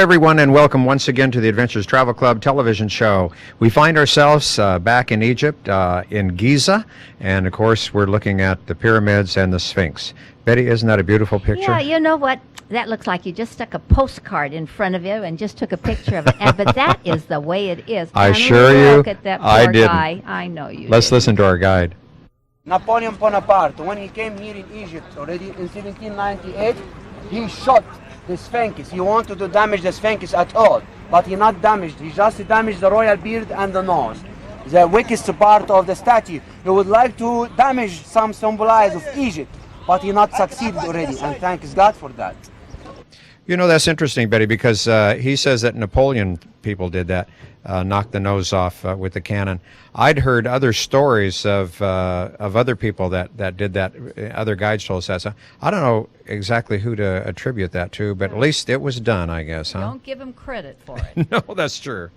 everyone, and welcome once again to the Adventures Travel Club television show. We find ourselves back in Egypt, in Giza, and of course we're looking at the pyramids and the Sphinx. Betty, isn't that a beautiful picture? Yeah, you know what? That looks like you just stuck a postcard in front of you and just took a picture of it. But that is the way it is. I And assure you, look at that poor I didn't. guy. I know you Let's didn't. listen to our guide. Napoleon Bonaparte, when he came here in Egypt already in 1798, he shot the Sphinx. He wanted to damage the Sphinx at all, but he not damaged. He just damaged the royal beard and the nose. The weakest part of the statue. He would like to damage some symbolize of Egypt, but he not succeeded already, and thanks God for that. You know, that's interesting, Betty, because he says that Napoleon people did that, knocked the nose off with the cannon. I'd heard other stories of other people that did that. Other guides told us that. So I don't know exactly who to attribute that to, but at least it was done, I guess, huh? Don't give him credit for it. No, that's true.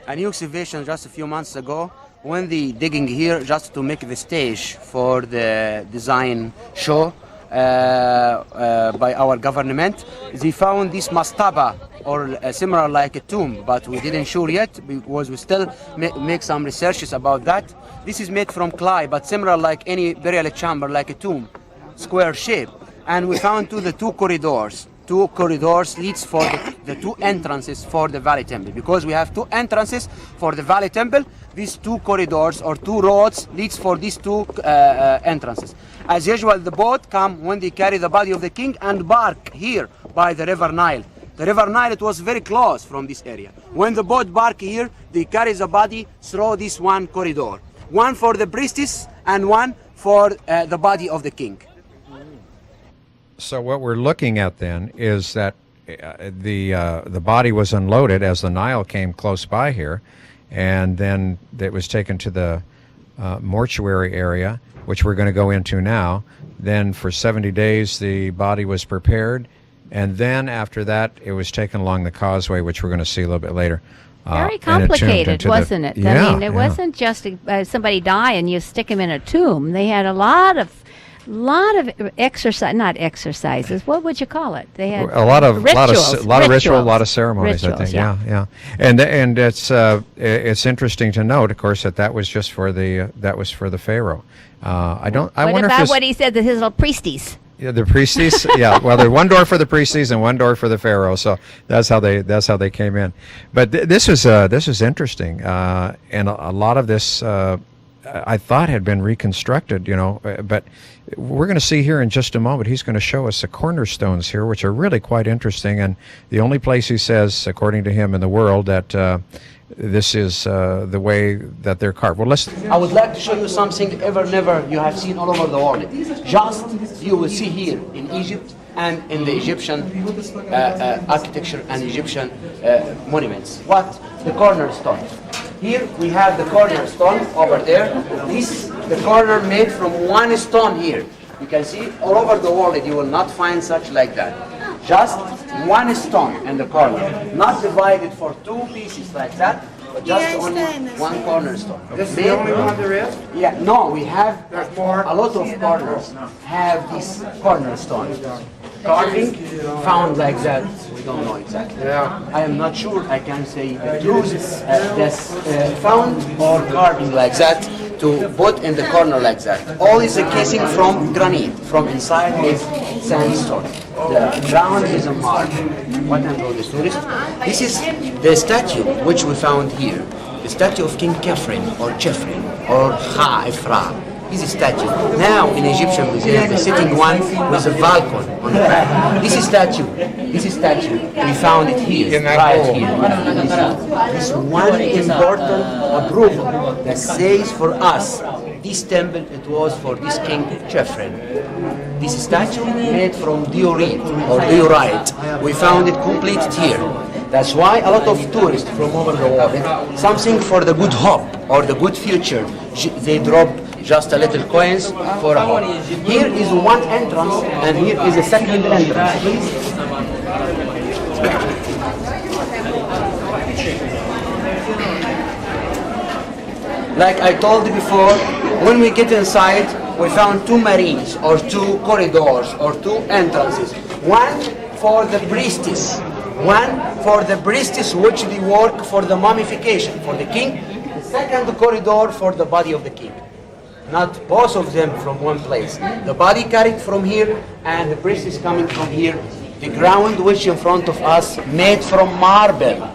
A new excavation just a few months ago, when they digging here just to make the stage for the design show by our government, they found this mastaba, or similar like a tomb, but we didn't sure yet because we still make some researches about that. This is made from clay, but similar like any burial chamber, like a tomb, square shape. And we found the two corridors. Two corridors leads for the two entrances for the Valley Temple. Because we have two entrances for the Valley Temple, these two corridors or two roads leads for these two entrances. As usual, the boat come when they carry the body of the king and bark here by the River Nile. The River Nile, it was very close from this area. When the boat bark here, they carry the body through this one corridor. One for the priestess and one for the body of the king. So what we're looking at then is that the body was unloaded as the Nile came close by here, and then it was taken to the mortuary area, which we're going to go into now. Then for 70 days the body was prepared, and then after that it was taken along the causeway, which we're going to see a little bit later. Very complicated, wasn't it? Yeah, I mean, it wasn't just somebody die and you stick him in a tomb. They had a lot of exercise, not exercises. What would you call it? They had a lot of rituals, ritual, a lot of ceremonies. Rituals, I think, yeah. And it's interesting to note, of course, that was just for the pharaoh. I wonder about if what he said that his little priesties. Yeah, the priesties. Yeah, well, there's one door for the priesties and one door for the pharaoh. So that's how they came in. But this is interesting, and a lot of this I thought had been reconstructed. But we're going to see here in just a moment. He's going to show us the cornerstones here, which are really quite interesting, and the only place he says, according to him, in the world that this is the way that they're carved. Well, I would like to show you something never you have seen all over the world. Just you will see here in Egypt and in the Egyptian architecture and Egyptian monuments. What? The cornerstone. Here we have the cornerstone over there. The corner made from one stone here. You can see all over the world you will not find such like that. Just one stone in the corner, not divided for two pieces like that, but just only one cornerstone. This is the only one there is? Yeah, no, we have There's more? a lot of corners have this cornerstone. Carving found like that, we don't know exactly. Yeah. I am not sure I can say the truth. That's found or carving like that to put in the corner like that. All is a casing from granite, from inside is sandstone. The ground is a marble. What I know the tourist. This is the statue which we found here. The statue of King Khafre or Khafra. This is a statue. Now in Egyptian museum, the sitting one with a balcony on the back. This is statue. We found it here, right here. This one important approval that says for us, this temple it was for this King Khafre. This statue made from diorite or diorite. We found it completed here. That's why a lot of tourists from over the world, something for the good hope or the good future, they drop just a little coins for a hope. Here is one entrance and here is a second entrance. Please. Like I told you before, when we get inside, we found two marines or two corridors or two entrances. One for the priestess, One for the priestess, which they work for the mummification for the king. The second corridor for the body of the king. Not both of them from one place. The body carried from here, and the priest is coming from here. The ground which in front of us made from marble,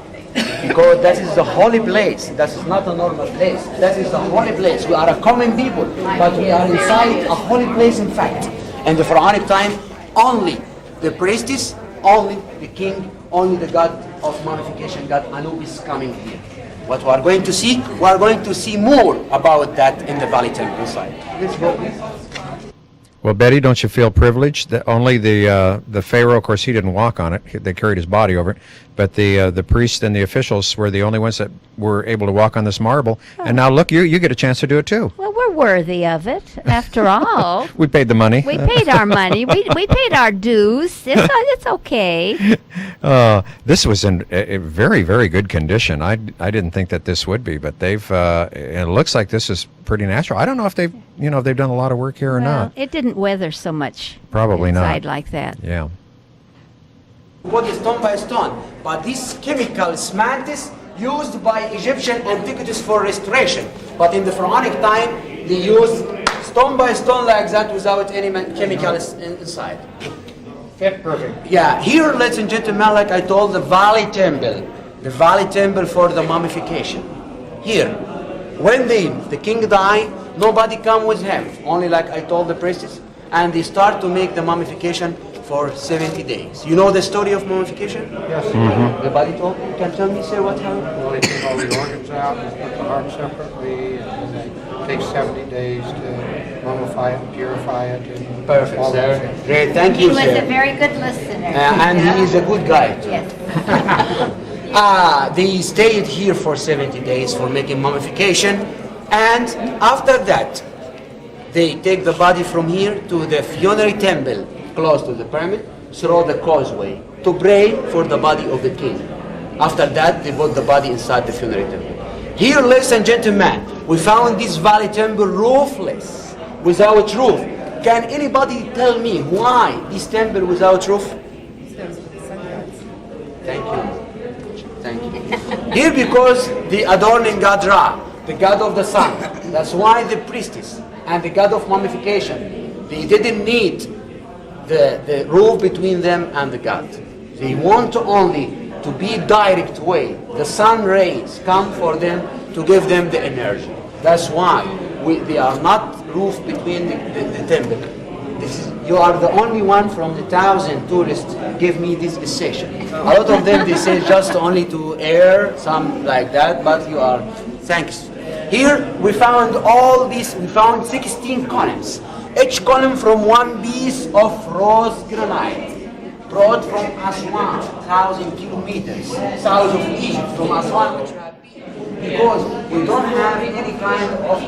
because that is the holy place. That is not a normal place. That is the holy place. We are a common people, but we are inside a holy place. In fact, in the pharaonic time, only the priestess, only the king, only the god of mummification, god Anubis, coming here. What we are going to see, we are going to see more about that in the Valley Temple inside. Let's go, please. Well, Betty, don't you feel privileged that only the Pharaoh, of course, he didn't walk on it. They carried his body over it. But the priests and the officials were the only ones that were able to walk on this marble. Oh. And now, look, you get a chance to do it, too. Well, we're worthy of it, after all. We paid the money. We paid our money. We paid our dues. It's okay. This was in a very, very good condition. I didn't think that this would be, but they've. It looks like this is pretty natural. I don't know if they've done a lot of work here or not. It didn't weather so much. Probably inside not. Like that. Yeah. What is stone by stone? But this chemical mantis used by Egyptian antiquities for restoration. But in the pharaonic time, they used stone by stone like that without any chemicals inside. Fit perfect. Yeah, here, ladies and gentlemen, like I told, the Valley Temple. The Valley Temple for the mummification. Here, when the king died, nobody come with him. Only like I told the priestess. And they start to make the mummification for 70 days. You know the story of mummification? Yes. Mm-hmm. The body told you. Can tell me, sir, what happened? Well, they take all the organs out and put the heart separately, and then they take 70 days to mummify it, purify it. And Perfect, all sir. those things. Great, thank He you, was a sir. very good listener. And he is a good guy. Too. Yes. They stayed here for 70 days for making mummification, and after that, they take the body from here to the funerary temple close to the pyramid, through the causeway, to pray for the body of the king. After that, they put the body inside the funerary temple. Here, ladies and gentlemen, we found this Valley Temple roofless, without roof. Can anybody tell me why this temple without roof? Thank you. Thank you. Here because the adorning god Ra, the god of the sun. That's why the priestess and the god of mummification, they didn't need the roof between them and the god. They want only to be direct way. The sun rays come for them to give them the energy. That's why they are not roof between the temple. You are the only one from the 1,000 tourists give me this session. A lot of them, they say just only to air, some like that, but you are, thanks. Here we found all these, we found 16 columns. Each column from one piece of rose granite, brought from Aswan, 1,000 kilometers south of Egypt, from Aswan, which have been, because we don't have any kind of,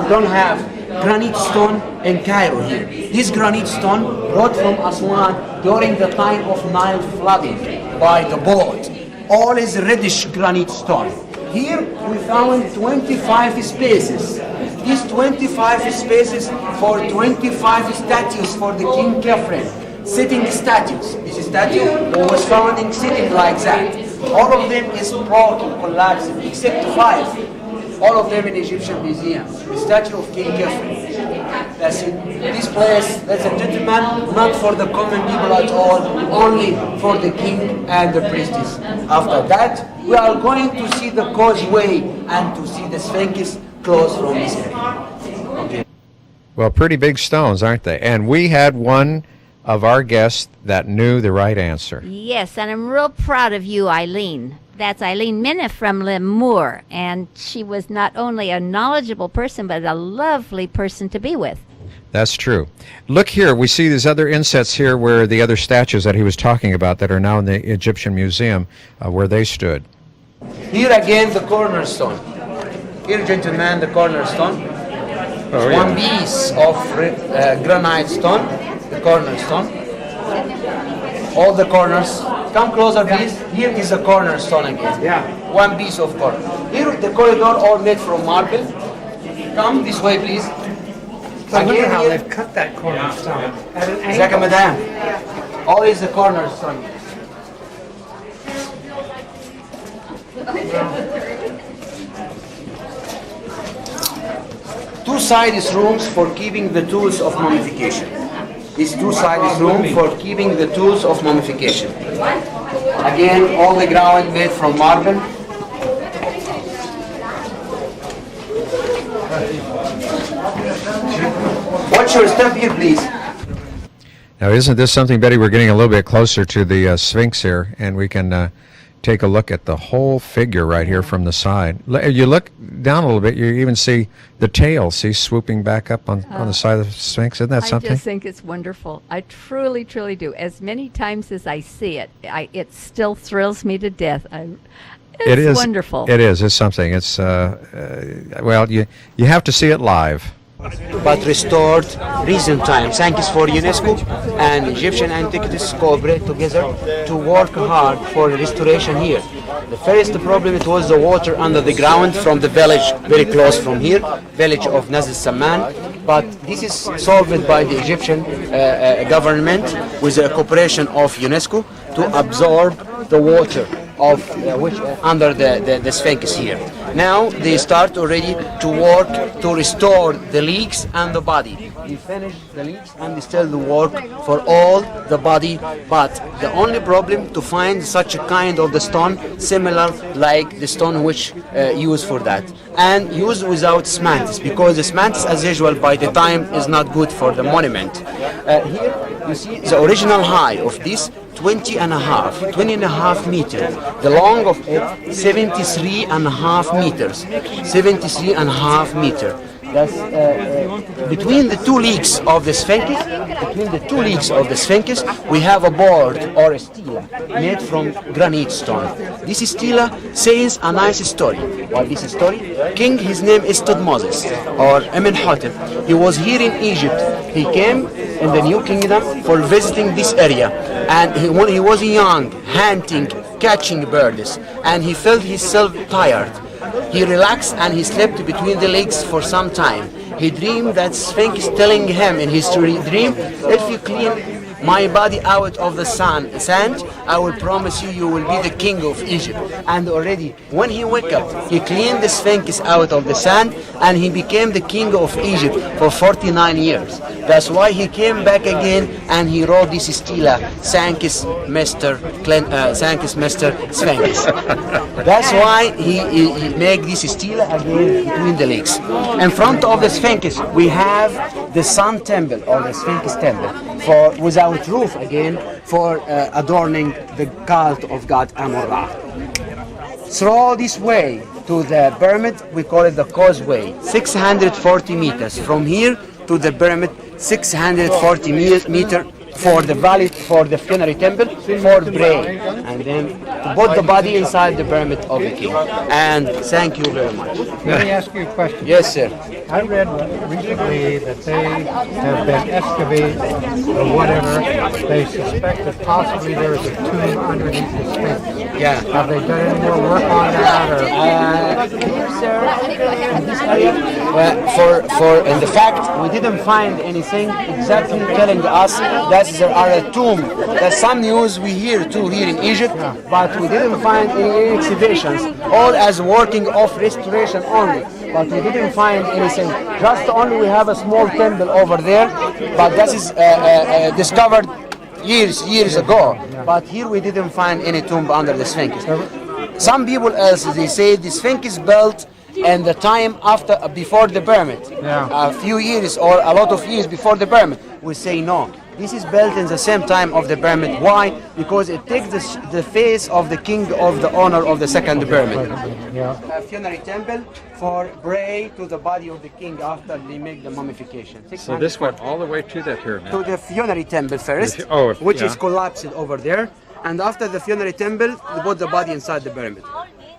we don't have granite stone in Cairo here. This granite stone brought from Aswan during the time of Nile flooding by the boat. All is reddish granite stone. Here we found 25 spaces. These 25 spaces for 25 statues for the King Khafre, sitting statues. This statue was found in sitting like that. All of them is broken, collapsed, except 5. All of them in Egyptian museum. The statue of King Khafre. That's it. This place, ladies and gentlemen, not for the common people at all, only for the king and the priestess. After that, we are going to see the causeway and to see the Sphinx close from this area. Okay. Well, pretty big stones, aren't they? And we had one of our guests that knew the right answer. Yes, and I'm real proud of you, Eileen. That's Eileen Minna from Lemoore, and she was not only a knowledgeable person, but a lovely person to be with. That's true. Look here, we see these other insets here where the other statues that he was talking about that are now in the Egyptian Museum, where they stood. Here again, the cornerstone. Here, gentlemen, the cornerstone. Oh, yeah. One piece of granite stone, the cornerstone. All the corners. Come closer, please. Here is the cornerstone again. Yeah. One piece of corner. Here, the corridor all made from marble. Come this way, please. So look at how here, they've cut that cornerstone at an Zaka angle. Madame. All is the cornerstone. Two sides rooms for keeping the tools of mummification. These two sides room for keeping the tools of mummification. Again, all the ground made from marble. Watch your step here, please. Now, isn't this something, Betty? We're getting a little bit closer to the Sphinx here, and we can take a look at the whole figure right here from the side. You look down a little bit, you even see the tail, swooping back up on the side of the Sphinx. Isn't that something? I just think it's wonderful. I truly, truly do. As many times as I see it, it still thrills me to death. It is wonderful. It is. It's something. It's well, you have to see it live. But restored recent time. Thanks for UNESCO and Egyptian Antiquities cooperate together to work hard for restoration here. The first problem, it was the water under the ground from the village very close from here, village of Naz al-Samman. But this is solved by the Egyptian government with the cooperation of UNESCO to absorb the water of which under the Sphinx here. Now they start already to work to restore the legs and the body. We finish the legs and still the work for all the body, but the only problem to find such a kind of the stone similar like the stone which used for that, and used without smantis, because the smantis as usual by the time is not good for the monument. Here you see the original height of this 20 and a half meters. The long of it 73 and a half meters. 73 and a half meters. That's between the two legs of the Sphinx. Between the two legs of the Sphinx, we have a board or a stela made from granite stone. This stela says a nice story. What this story? King, his name is Tutmosis or Amenhotep. He was here in Egypt. He came in the New Kingdom for visiting this area, and when he was young, hunting, catching birds, and he felt himself tired. He relaxed and he slept between the legs for some time. He dreamed that Sphinx telling him in his dream, if you clean my body out of the sand, I will promise you, you will be the king of Egypt. And already, when he woke up, he cleaned the Sphinx out of the sand, and he became the king of Egypt for 49 years. That's why he came back again, and he wrote this stela, Sankis Mr. Sphinx. That's why he made this stela again between the legs. In front of the Sphinx, we have the Sun Temple, or the Sphinx Temple, for without roof again, for adorning the cult of God Amon-Ra. Through this way to the pyramid, we call it the causeway, 640 meters. From here to the pyramid, 640 meters for the valley, for the funerary temple, for prayer, and then to put the body inside the pyramid of the king. And thank you very much. Let me ask you a question. Yes, sir. I read recently that they have been excavated or whatever. They suspect that possibly there is a tomb underneath the Sphinx. Yeah. Have they done any more work on that? Or Here, sir, in this area, in the fact, we didn't find anything exactly telling us that there are a tomb. There's some news we hear too here in Egypt, but we didn't find any excavations, all as working of restoration only. But we didn't find anything. Just only we have a small temple over there, but that is discovered years ago. But here we didn't find any tomb under the Sphinx. Some people else, they say the Sphinx is built in the time before the pyramid. A few years or a lot of years before the pyramid. We say no. This is built in the same time of the pyramid. Why? Because it takes the face of the king of the owner of the second pyramid. A funerary temple for pray to the body of the king after they make the mummification. So this went all the way to that pyramid. To the funerary temple first, which is collapsed over there. And after the funerary temple, they put the body inside the pyramid.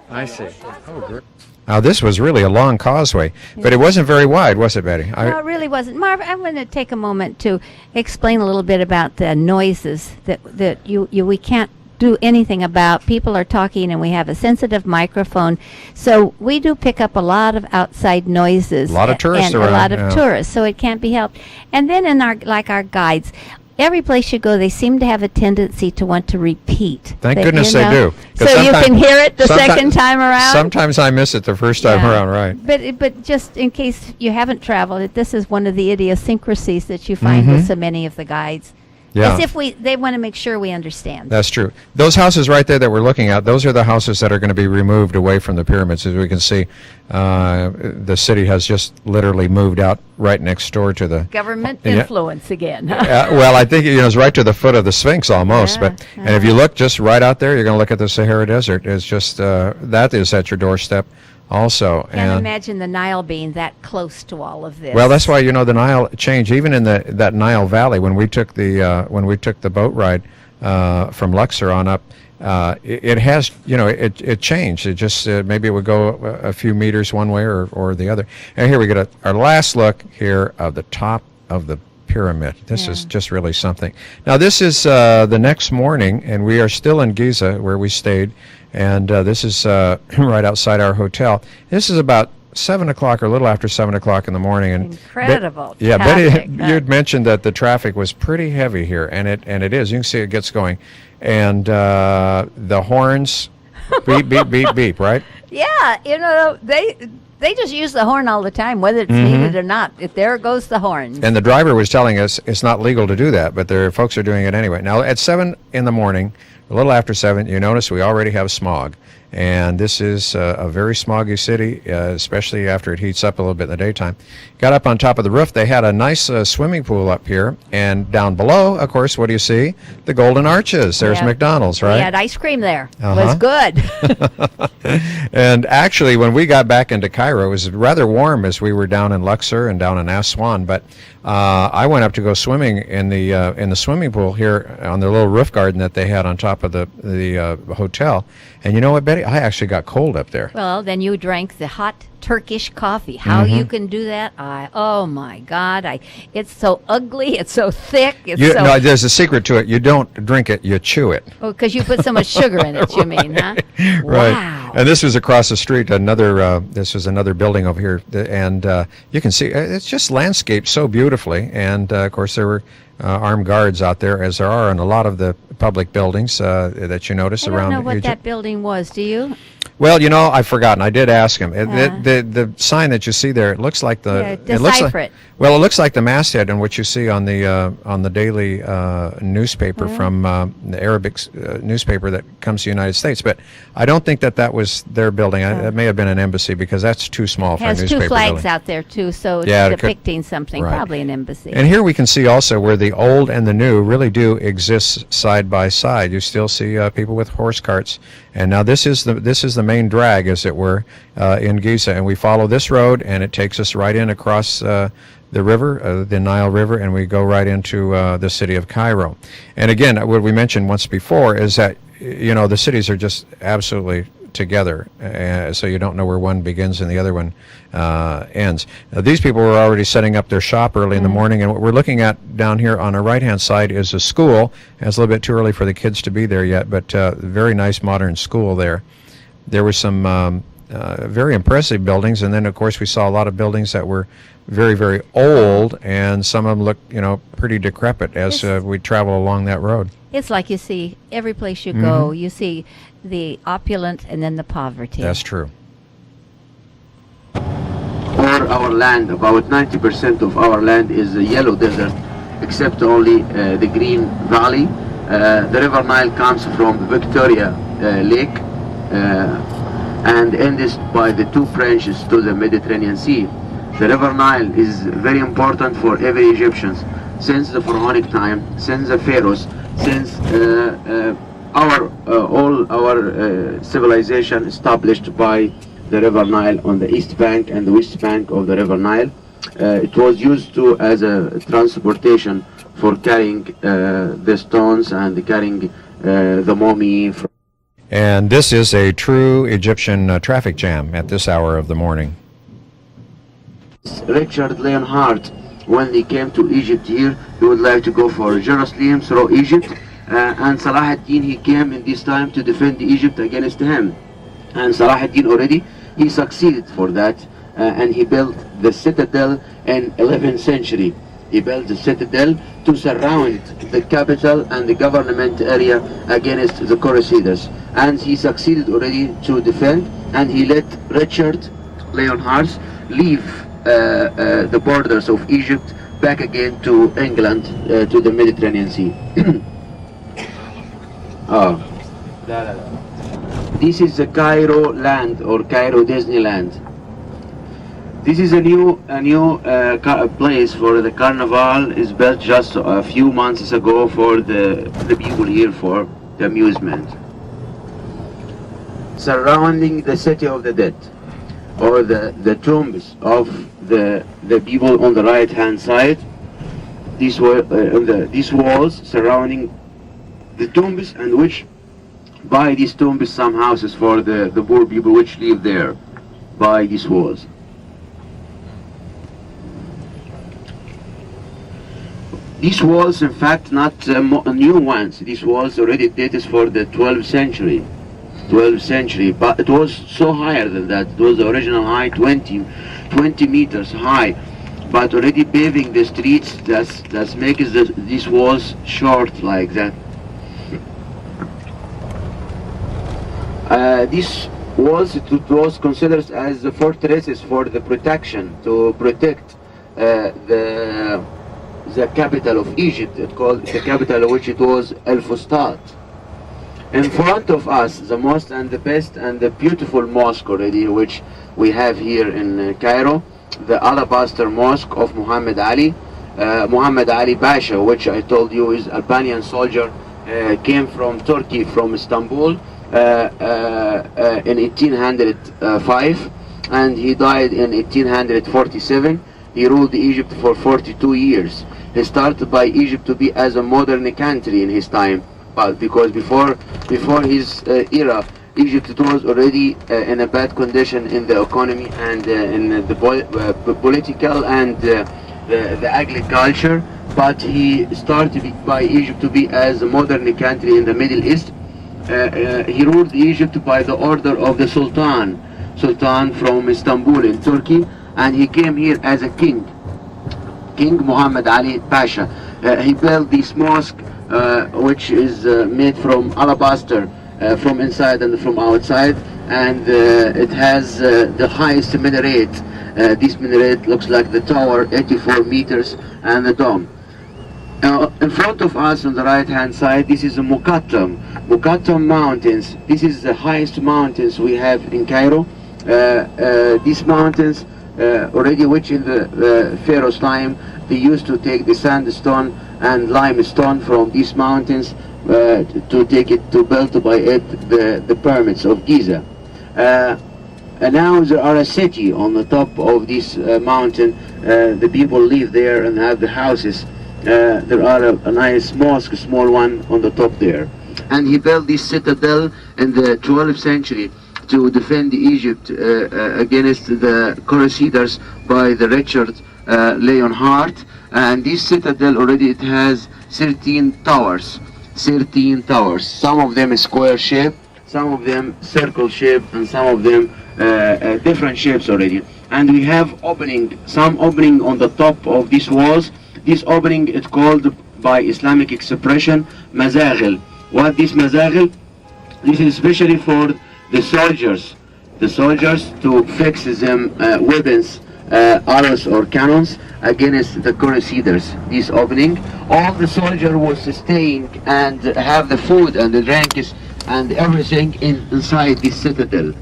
I see. Oh, great. Now, this was really a long causeway, but it wasn't very wide, was it, Betty? No, it really wasn't. Marv, I want to take a moment to explain a little bit about the noises that we can't do anything about. People are talking, and we have a sensitive microphone, so we do pick up a lot of outside noises. A lot of tourists and around. A lot of tourists, so it can't be helped. And then in our guides, every place you go, they seem to have a tendency to want to repeat. Thank That, goodness you they know, do. 'Cause So you sometime- can hear it the someti- second time around. Sometimes I miss it the first time Yeah. around, right? But just in case you haven't traveled, this is one of the idiosyncrasies that you find with so many of the guides. Yeah. As if they want to make sure we understand. That's true. Those houses right there that we're looking at, those are the houses that are going to be removed away from the pyramids. As we can see, the city has just literally moved out right next door to the... Government Yeah. influence again. well, I think it's right to the foot of the Sphinx almost. Yeah, And if you look just right out there, you're going to look at the Sahara Desert. It's just, that is at your doorstep also. Can't imagine the Nile being that close to all of this. Well, that's why the Nile changed. Even in that Nile Valley, when we took the boat ride from Luxor on up, it has it changed. It just maybe it would go a few meters one way or the other. And here we get our last look here of the top of the pyramid. This is just really something. Now this is the next morning, and we are still in Giza where we stayed. And this is right outside our hotel. This is about 7 o'clock or a little after 7 o'clock in the morning. And Incredible yeah, traffic. Betty, you'd mentioned that the traffic was pretty heavy here, and it is. You can see it gets going. And the horns, beep, beep, beep, beep, right? Yeah, they just use the horn all the time, whether it's needed or not. If there goes the horn. And the driver was telling us it's not legal to do that, but folks are doing it anyway. Now, at 7 in the morning, a little after 7, you notice we already have smog. And this is a very smoggy city, especially after it heats up a little bit in the daytime. Got up on top of the roof. They had a nice swimming pool up here. And down below, of course, what do you see? The Golden Arches. There's Yeah. McDonald's, We right? had ice cream there. It Uh-huh. was good. And actually, when we got back into Cairo, it was rather warm as we were down in Luxor and down in Aswan. But I went up to go swimming in the swimming pool here on the little roof garden that they had on top of the hotel. And you know what, Betty? I actually got cold up there. Well, then you drank the hot Turkish coffee. How you can do that? Oh my God! It's so ugly. It's so thick. It's No, there's a secret to it. You don't drink it, you chew it. because you put so much sugar in it. You mean, huh? Right. Wow. And this was across the street. This was another building over here, and you can see it's just landscaped so beautifully. And of course, there were armed guards out there, as there are in a lot of the public buildings that you notice I around don't know what Egypt. that building was. Do you? Well, I've forgotten. I did ask him. The sign that you see there, it looks like Yeah, it looks decipher like, it. Well, it looks like the masthead in what you see on the daily newspaper from the Arabic newspaper that comes to the United States. But I don't think that was their building. It may have been an embassy because that's too small for a Has newspaper two flags building. out there too, so it's Yeah, it could- depicting something. right. Probably an embassy. And here we can see also where the old and the new really do exist side by side. You still see people with horse carts, and now this is the main drag, as it were, in Giza. And we follow this road, and it takes us right in across the river, the Nile River, and we go right into the city of Cairo. And again, what we mentioned once before is that the cities are just absolutely together, so you don't know where one begins and the other one ends. Now, these people were already setting up their shop early in the morning, and what we're looking at down here on our right-hand side is a school. It's a little bit too early for the kids to be there yet, but very nice modern school there. There were some very impressive buildings, and then of course we saw a lot of buildings that were very, very old, and some of them looked pretty decrepit as we travel along that road. It's like you see every place you go, you see the opulent and then the poverty. That's true. For our land, about 90% of our land is a yellow desert, except only the Green Valley. The River Nile comes from Victoria Lake and ends by the two branches to the Mediterranean Sea. The River Nile is very important for every Egyptian since the Pharaonic time, since the pharaohs, since all our civilization established by the River Nile on the east bank and the west bank of the River Nile. It was used as a transportation for carrying the stones and carrying the mummy. And this is a true Egyptian traffic jam at this hour of the morning. Richard Leonhardt, when he came to Egypt here, he would like to go for Jerusalem through Egypt, and Salah ad-Din, he came in this time to defend Egypt against him. And Salah ad-Din already, he succeeded for that, and he built the citadel in 11th century. He built the citadel to surround the capital and the government area against the Crusaders. And he succeeded already to defend, and he let Richard Leonhard leave the borders of Egypt back again to England, to the Mediterranean Sea. Oh. This is the Cairo land, or Cairo Disneyland. This is a new place for the carnival. Is built just a few months ago for the people here for the amusement. Surrounding the city of the dead, or the tombs of the people on the right hand side. These walls surrounding the tombs, and which by these tombs some houses for the poor people which live there by these walls. These walls, in fact, not new ones. These walls already dated for the 12th century. 12th century, but it was so higher than that. It was the original height 20 meters high, but already paving the streets that makes these walls short like that. These walls, it was considered as the fortresses for the protection, to protect the capital of Egypt. It called the capital, which it was El Fustat. In front of us, the most and the best and the beautiful mosque already, which we have here in Cairo, the Alabaster Mosque of Muhammad Ali. Muhammad Ali Pasha, which I told you is Albanian soldier, came from Turkey, from Istanbul, in 1805, and he died in 1847. He ruled Egypt for 42 years. He started by Egypt to be as a modern country in his time, but because before his era, Egypt was already in a bad condition in the economy and in the political and the agriculture. But he started by Egypt to be as a modern country in the Middle East. He ruled Egypt by the order of the Sultan from Istanbul in Turkey, and he came here as a king. King Muhammad Ali Pasha. He built this mosque, which is made from alabaster, from inside and from outside, and it has the highest minaret. This minaret looks like the tower, 84 meters, and the dome. In front of us on the right hand side, this is the Muqattam mountains. This is the highest mountains we have in Cairo. These mountains already, which in the Pharaoh's time, they used to take the sandstone and limestone from these mountains to take it to build by it the pyramids of Giza. And now there are a city on the top of this mountain. The people live there and have the houses. There are a nice mosque, a small one on the top there. And he built this citadel in the 12th century to defend Egypt against the Crusaders by the Richard Leonhard. And this citadel already, it has 13 towers. 13 towers. Some of them square shape, some of them circle shape, and some of them different shapes already. And we have some opening on the top of these walls. This opening is called by Islamic expression mazaghil. What this mazaghil? This is especially for the soldiers to fix them weapons, arrows or cannons against the Crusaders. This opening, all the soldier was staying and have the food and the drinks and everything inside this citadel.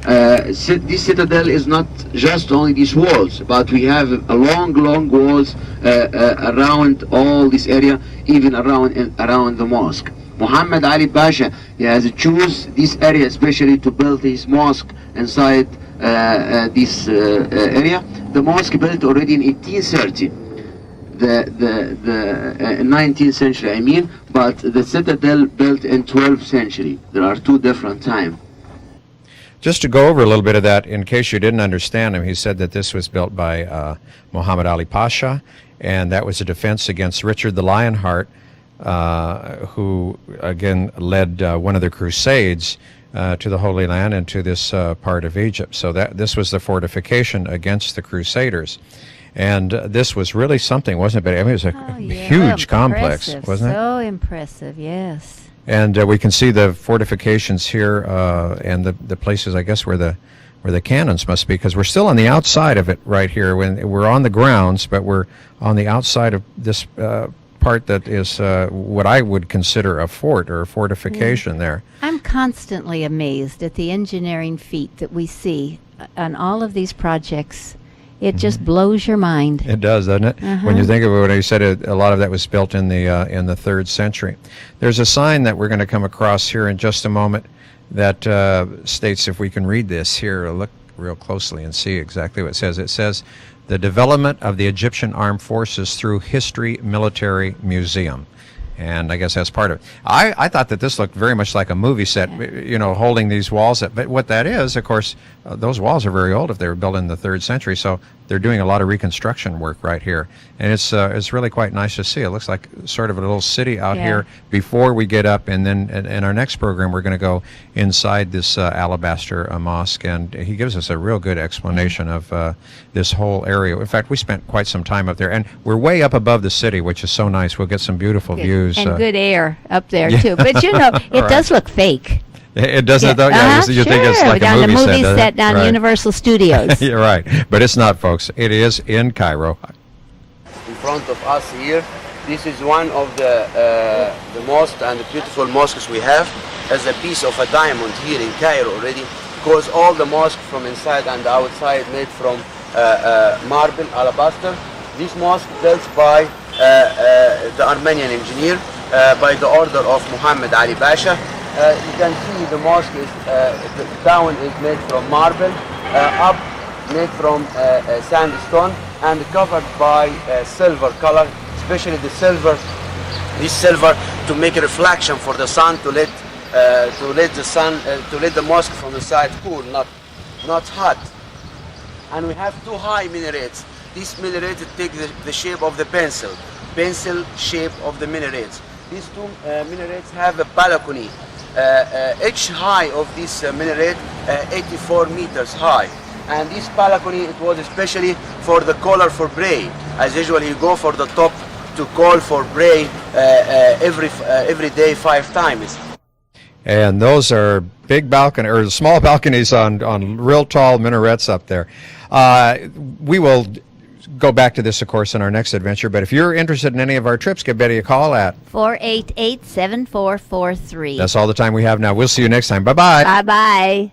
This citadel is not just only these walls, but we have a long walls around all this area, even around the mosque. Muhammad Ali Pasha, he has choose this area especially to build his mosque inside this area. The mosque built already in 1830, the 19th century I mean, but the citadel built in 12th century. There are two different times. Just to go over a little bit of that, in case you didn't understand him, he said that this was built by Muhammad Ali Pasha, and that was a defense against Richard the Lionheart, who again led one of the Crusades to the Holy Land and to this part of Egypt. So that this was the fortification against the Crusaders. And this was really something, wasn't it? But I mean, it was a Oh, yeah. huge complex, Impressive. wasn't it? So impressive, yes. And we can see the fortifications here and the places, I guess, where the cannons must be, because we're still on the outside of it right here. When we're on the grounds, but we're on the outside of this part that is what I would consider a fort or a fortification there. I'm constantly amazed at the engineering feat that we see on all of these projects. It just blows your mind. It does, doesn't it? When you think of it, when you said a lot of that was built in the 3rd century. There's a sign that we're going to come across here in just a moment that states, if we can read this here, look real closely and see exactly what it says. It says, "The development of the Egyptian armed forces through History Military Museum." And I guess that's part of it. I thought that this looked very much like a movie set, you know, holding these walls. But what that is, of course, those walls are very old if they were built in the 3rd century. So they're doing a lot of reconstruction work right here. And it's really quite nice to see. It looks like sort of a little city out here before we get up. And then in our next program, we're going to go inside this alabaster mosque. And he gives us a real good explanation of this whole area. In fact, we spent quite some time up there. And we're way up above the city, which is so nice. We'll get some beautiful views. And good air up there, too. But, you know, it does look fake. It doesn't, though? Yeah, you think it's like down a movie the movie set, set down right. Universal Studios. You're right. But it's not, folks. It is in Cairo. In front of us here, this is one of the most and the beautiful mosques we have, as a piece of a diamond here in Cairo already, because all the mosques from inside and outside made from marble, alabaster. This mosque built by the Armenian engineer by the order of Muhammad Ali Pasha. You can see the mosque is down is made from marble, up made from sandstone, and covered by silver color, especially the silver. This silver to make a reflection for the sun, to let the mosque from the side cool, not hot. And we have 2 high minarets. This minaret takes the shape of the pencil shape of the minarets. These 2 minarets have a balcony. Each high of this minaret 84 meters high. And this balcony, it was especially for the caller for prayer. As usual, you go for the top to call for prayer every day 5 times. And those are big balcony or small balconies on real tall minarets up there. We will go back to this, of course, in our next adventure. But if you're interested in any of our trips, give Betty a call at 488-7443. That's all the time we have now. We'll see you next time. Bye-bye. Bye-bye.